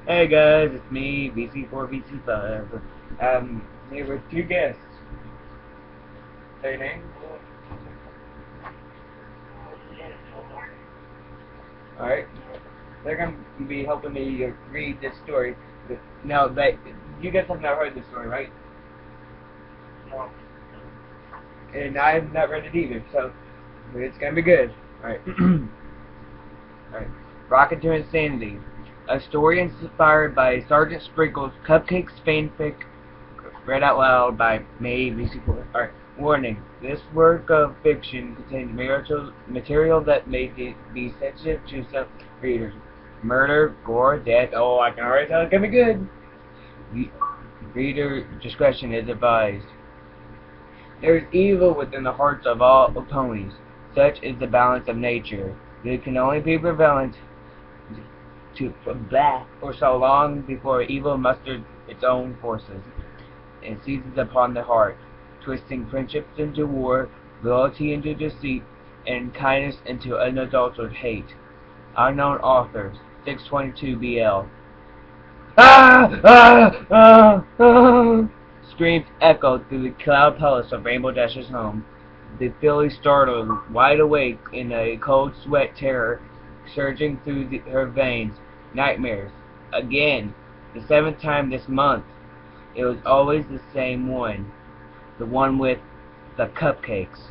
Hey guys, it's me, VC4, VC5. Here with two guests. Say your name. Alright. They're going to be helping me read this story. Now, you guys have not heard this story, right? And I've not read it either, so it's going to be good. Alright. Alright. Rocket to Insanity. A story inspired by Sergeant Sprinkle's Cupcakes fanfic, read out loud by May VC4. Alright. Warning. This work of fiction contains material that may be sensitive to some readers. Murder, gore, death. Oh, I can already tell it's gonna be good. Reader discretion is advised. There is evil within the hearts of all ponies. Such is the balance of nature. It can only be prevalent for so long before evil musters its own forces and seizes upon the heart, twisting friendships into war, loyalty into deceit, and kindness into unadulterated hate. Unknown authors, 622 BL. Ah! Ah! Ah! Ah! Screams echoed through the cloud palace of Rainbow Dash's home. The filly startled, wide awake in a cold sweat, terror surging through her veins. Nightmares. Again. The 7th time this month. It was always the same one. The one with the cupcakes.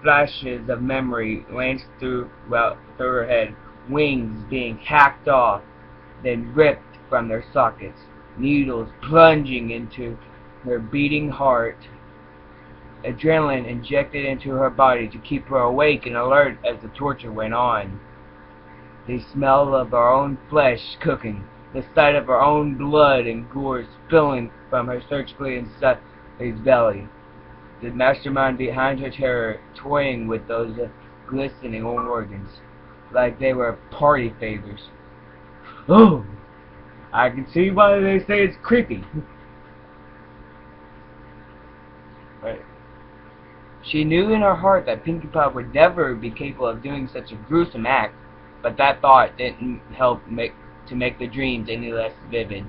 Flashes of memory lanced through her head. Wings being hacked off, then ripped from their sockets. Needles plunging into her beating heart. Adrenaline injected into her body to keep her awake and alert as the torture went on. The smell of her own flesh cooking, the sight of her own blood and gore spilling from her surgically incised belly. The mastermind behind her terror toying with those glistening organs, like they were party favors. Oh! I can see why they say it's creepy. Right. She knew in her heart that Pinkie Pie would never be capable of doing such a gruesome act, but that thought didn't help to make the dreams any less vivid.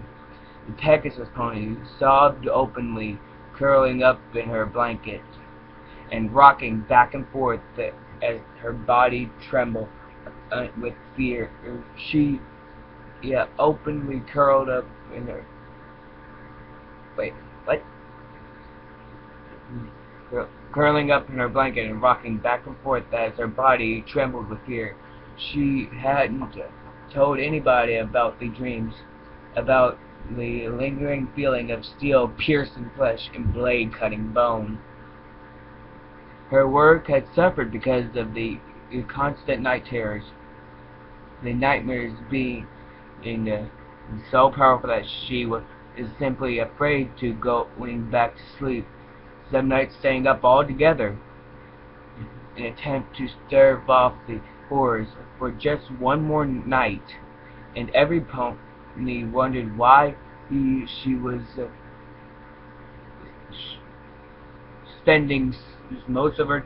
The Pegasus pony sobbed openly, curling up in her blanket and rocking back and forth as her body trembled with fear. She openly curled up in her... Wait, what? Curling up in her blanket and rocking back and forth as her body trembled with fear. She hadn't told anybody about the dreams, about the lingering feeling of steel piercing flesh and blade cutting bone. Her work had suffered because of the constant night terrors, the nightmares being so powerful that she was simply afraid to going back to sleep. Some nights staying up altogether in an attempt to stave off the horrors for just one more night, and every pony wondered why she was spending most of her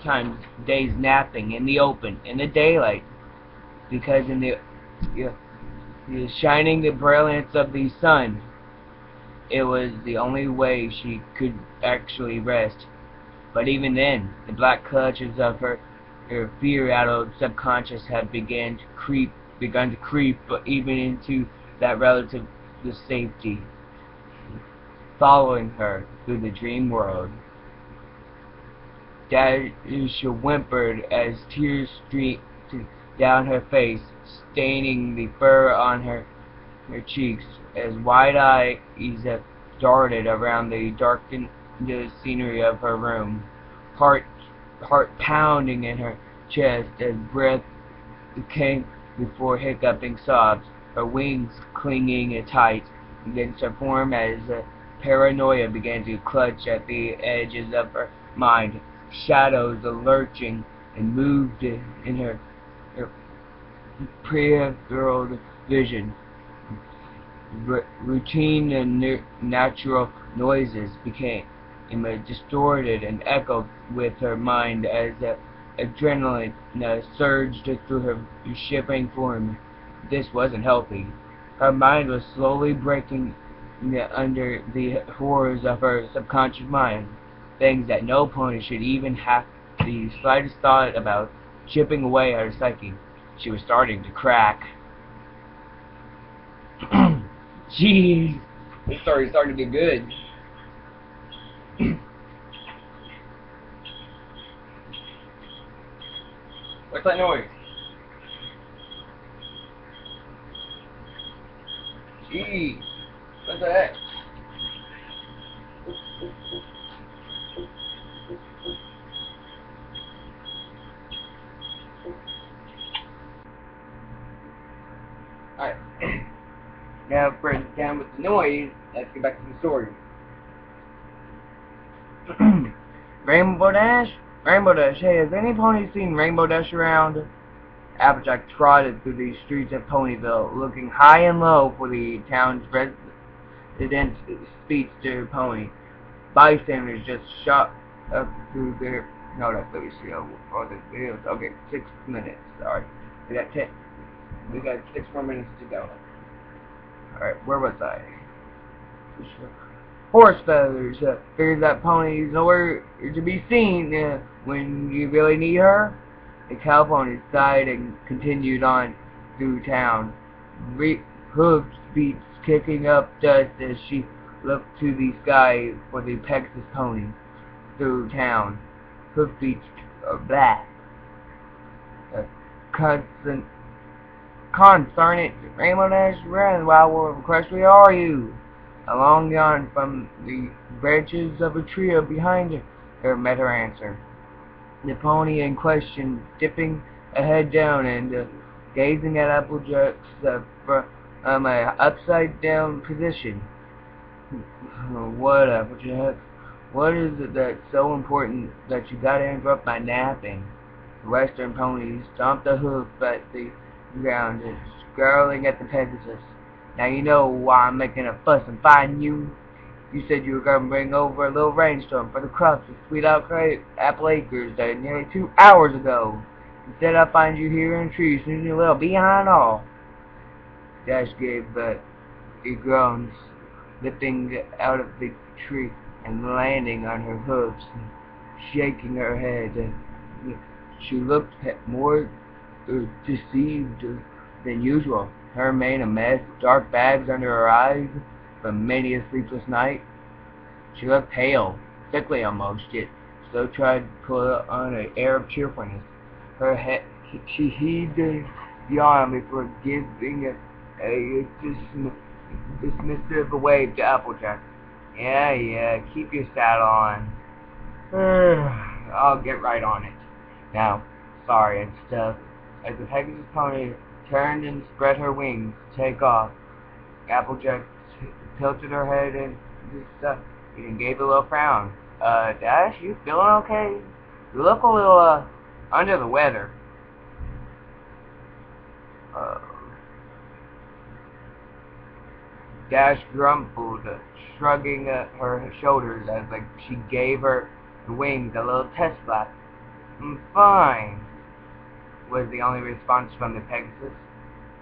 days napping in the open, in the daylight, because in the shining brilliance of the sun, it was the only way she could actually rest. But even then, the black clutches of her fear-addled subconscious had begun to creep even into that relative safety, following her through the dream world. Dasha whimpered as tears streamed down her face, staining the fur on her cheeks, as wide eyes darted around the darkened scenery of her room, heart pounding in her chest as breath came before hiccuping sobs, her wings clinging tight against her form as paranoia began to clutch at the edges of her mind. Shadows lurching and moved in her peripheral vision. Routine and natural noises became distorted and echoed with her mind as adrenaline surged through her shivering form. This wasn't healthy. Her mind was slowly breaking under the horrors of her subconscious mind, things that no pony should even have the slightest thought about, chipping away at her psyche. She was starting to crack. Jeez, this story's starting to get good. What's that noise? Jeez, what's that? Alright. Now, for down with the noise, let's get back to the story. Rainbow Dash? Rainbow Dash, hey, has any pony seen Rainbow Dash around? Applejack trotted through the streets of Ponyville, looking high and low for the town's resident speedster pony. Bystanders just shot up through their... No, that's the video. Or the videos. Okay, 6 minutes. Sorry. We got 10. We got 6 more minutes to go. Alright, where was I? Horse feathers. Figures that pony is nowhere to be seen when you really need her. The cow pony sighed and continued on through town, hoofbeats kicking up dust as she looked to the sky for the Pegasus pony. Through town, hoofbeats black. Darn it, Rainbow Dash ran while we're crushed. Where are you? A long yawn from the branches of a tree behind her met her answer. The pony in question, dipping a head down and gazing at Applejack's from an upside-down position. What, Applejack? What is it that's so important that you gotta interrupt my napping? The western pony stomped a hoof at the ground, growling at the Pegasus. Now you know why I'm making a fuss and fighting you. You said you were going to bring over a little rainstorm for the crops of Sweet Apple Acres nearly 2 hours ago. Instead, I find you here in the trees, snoozing a little behind all. Dash gave the groans, lifting out of the tree and landing on her hooves, shaking her head. She looked more deceived than usual. Her mane a mess, dark bags under her eyes from many a sleepless night. She looked pale, sickly almost, yet still tried to put on an air of cheerfulness. Her head, she heaved a yawn before giving a dismissive wave to Applejack. Yeah, keep your saddle on. I'll get right on it. Now, sorry and stuff. As the Pegasus pony turned and spread her wings to take off, Applejack tilted her head and gave a little frown. Dash, you feeling okay? You look a little, under the weather. Dash grumbled, shrugging her shoulders as she gave her wings a little test flap. Fine, was the only response from the Pegasus.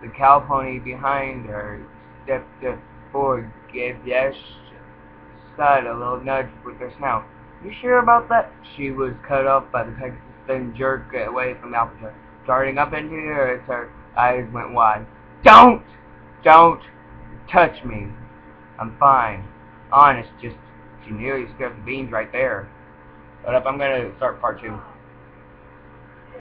The cow pony behind her stepped forward, gave Dash's side a little nudge with her snout. You sure about that? She was cut off by the Pegasus, then jerked away from Applejack, starting up into the air as her eyes went wide. Don't touch me. I'm fine. Honest, just she nearly scared the beans right there. But I'm gonna start part 2.